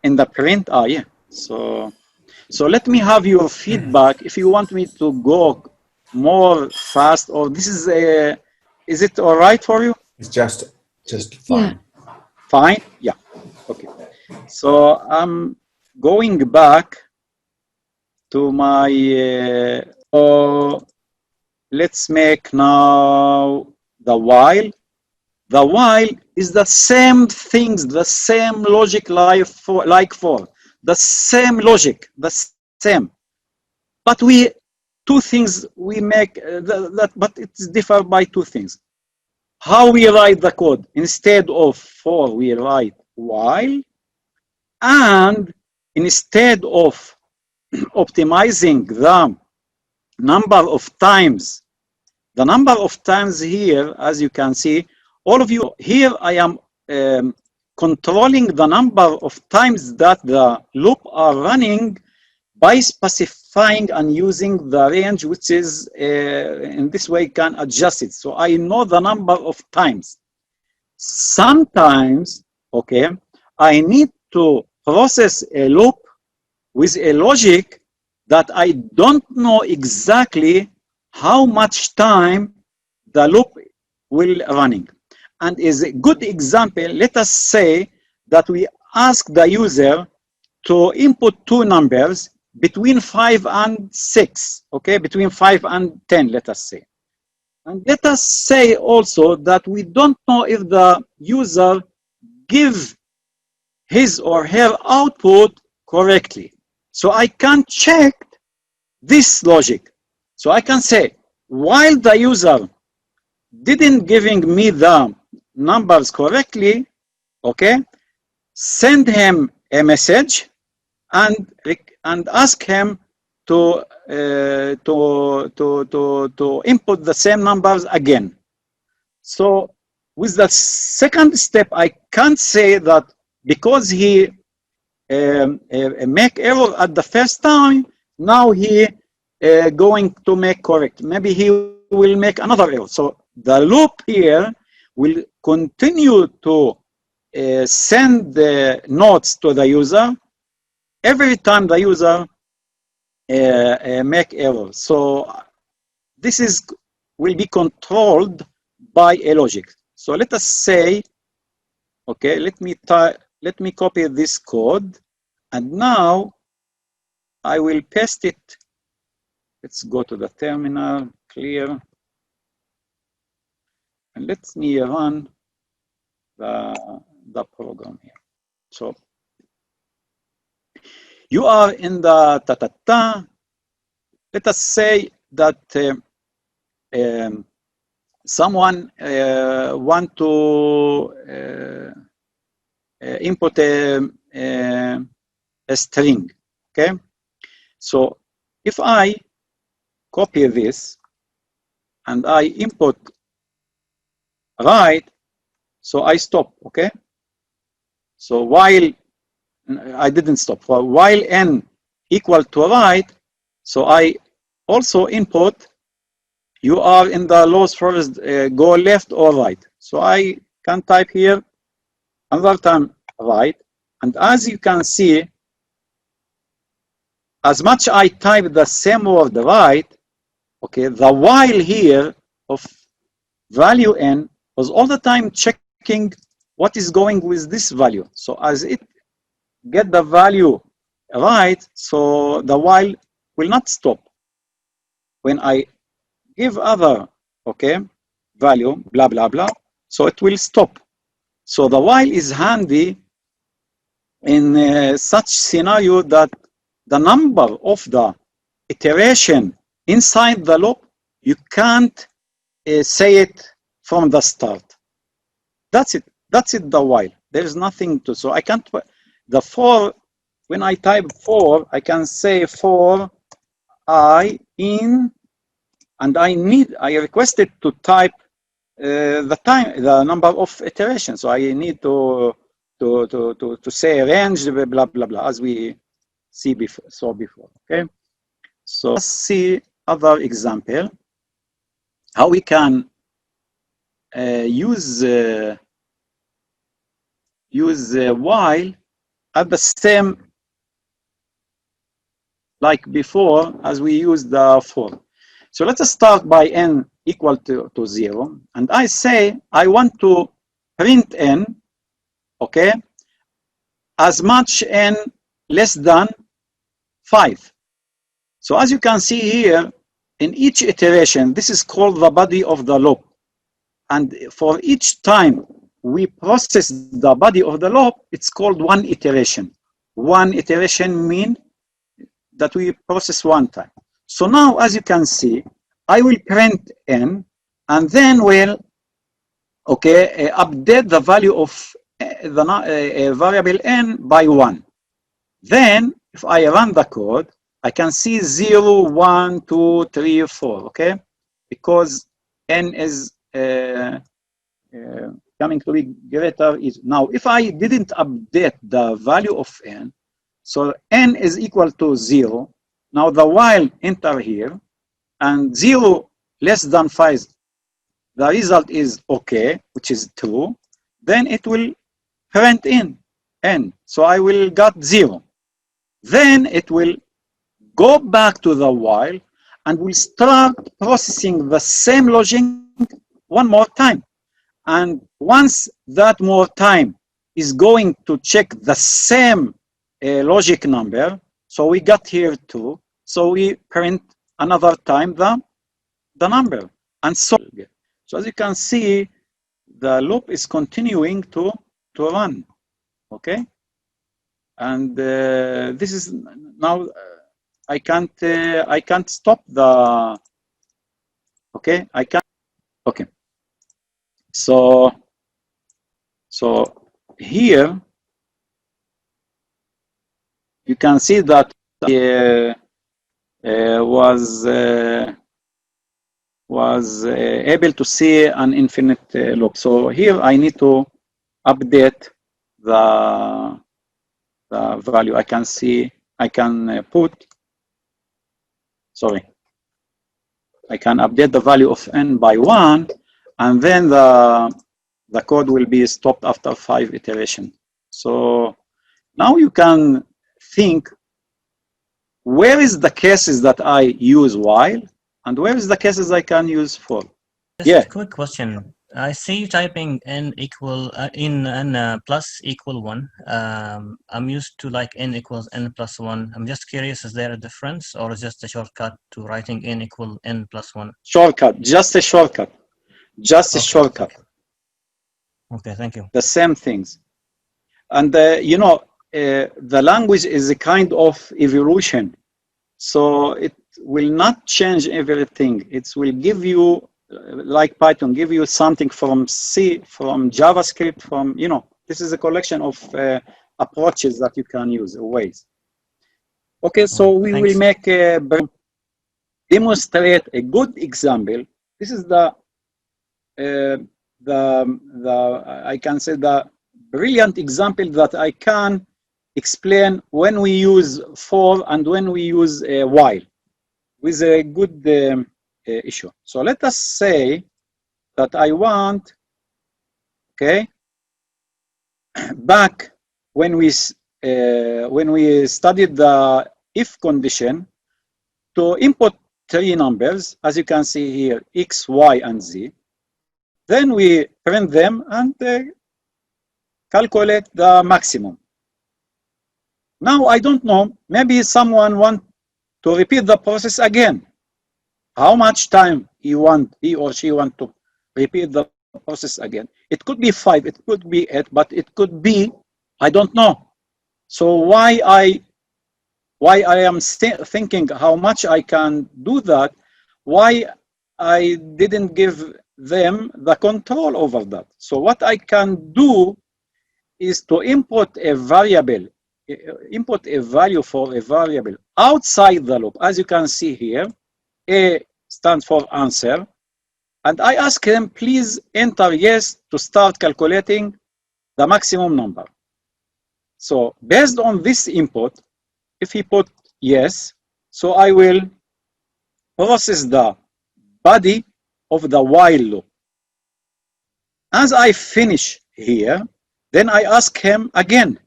in the print. Yeah. So let me have your feedback if you want me to go more fast, or this is a, is it all right for you? It's just fine. Yeah. Fine. Yeah. Okay. So I'm going back to my. So let's make now the while. The while is the same things, the same logic like for, the same logic, the same. But we, two things we make that, but it's different by two things. How we write the code. Instead of for, we write while, and instead of optimizing the number of times, the number of times here, as you can see, all of you here, I am controlling the number of times that the loop are running by specifying and using the range, which is in this way can adjust it. So I know the number of times. Sometimes, okay, I need to process a loop with a logic that I don't know exactly how much time the loop will running. And is a good example, let us say that we ask the user to input two numbers between 5 and 6, okay, between 5 and 10, let us say. And let us say also that we don't know if the user give his or her output correctly. So I can check this logic. So I can say, while the user didn't giving me the numbers correctly, okay, send him a message and ask him to input the same numbers again. So with the second step, I can't say that because he make error at the first time, now he going to make correct. Maybe he will make another error. So the loop here will continue to send the notes to the user every time the user make error. So this is will be controlled by a logic. So let us say, okay, let me copy this code, and now I will paste it. Let's go to the terminal, clear, and let me run the program here. So you are in the ta-ta-ta. Let us say that someone want to input a string, okay? So if I copy this and I input write, so I stop, okay? So while I didn't stop, while n equal to write, so I also input, you are in the loss forest, go left or right. So I can type here another time right, and as you can see, as much I type the same word right, okay, the while here of value n was all the time checking what is going with this value. So as it get the value right, so the while will not stop. When I give other, okay, value, blah, blah, blah, so it will stop. So the while is handy in such scenario that the number of the iteration inside the loop, you can't say it from the start. That's it. That's it, the while. There is nothing to, so I can't, the for, when I type for, I can say for I in, and I requested to type the number of iterations. So I need to say range, blah, blah, blah, as we saw before, okay? So let's see other example, how we can use while at the same like before as we used the for. So let's start by n equal to 0. And I say I want to print n, okay, as much n less than 5. So as you can see here, in each iteration, this is called the body of the loop. And for each time we process the body of the loop, it's called one iteration. One iteration means that we process one time. So now, as you can see, I will print n, and then we'll, okay, update the value of the variable n by 1. Then, if I run the code, I can see 0, 1, 2, 3, 4, okay? Because n is coming to be greater is now. If I didn't update the value of n, so n is equal to 0. Now the while enter here, and 0 less than 5, the result is okay, which is true. Then it will print in n. So I will get 0. Then it will go back to the while and will start processing the same logic one more time. And once that more time is going to check the same logic number, so we got here 2, so we print another time the number, and so as you can see, the loop is continuing to run, okay? And this is now I can't stop the, okay, I can't, okay. So here you can see that was able to see an infinite loop. So here I need to update the value. I can see, I can put, sorry, I can update the value of n by 1, and then the code will be stopped after 5 iterations. So now you can think, where is the cases that I use while, and where is the cases I can use for? Just a quick question. I see you typing n equal n plus equal 1. I'm used to like n equals n plus 1. I'm just curious, is there a difference, or is just a shortcut to writing n equal n plus 1? Shortcut, just a shortcut. Just a shortcut. Okay, thank you. The same things. And you know, the language is a kind of evolution. So it will not change everything. It will give you, like Python, give you something from C, from JavaScript, from, you know, this is a collection of approaches that you can use, ways. Okay, so we will make a, demonstrate a good example. This is I can say the brilliant example that I can explain when we use for and when we use while with a good issue. So let us say that I want, okay, back when we studied the if condition, to input 3 numbers, as you can see here, x, y, and z. Then we print them and calculate the maximum. Now I don't know, maybe someone wants to repeat the process again. How much time he or she want to repeat the process again? It could be 5, it could be 8, but it could be, I don't know. So why I am thinking how much I can do that, why I didn't give them the control over that. So what I can do is to input a variable, input a value for a variable outside the loop. As you can see here, A stands for answer. And I ask him, please enter yes to start calculating the maximum number. So based on this input, if he put yes, so I will process the body of the while loop. As I finish here, then I ask him again,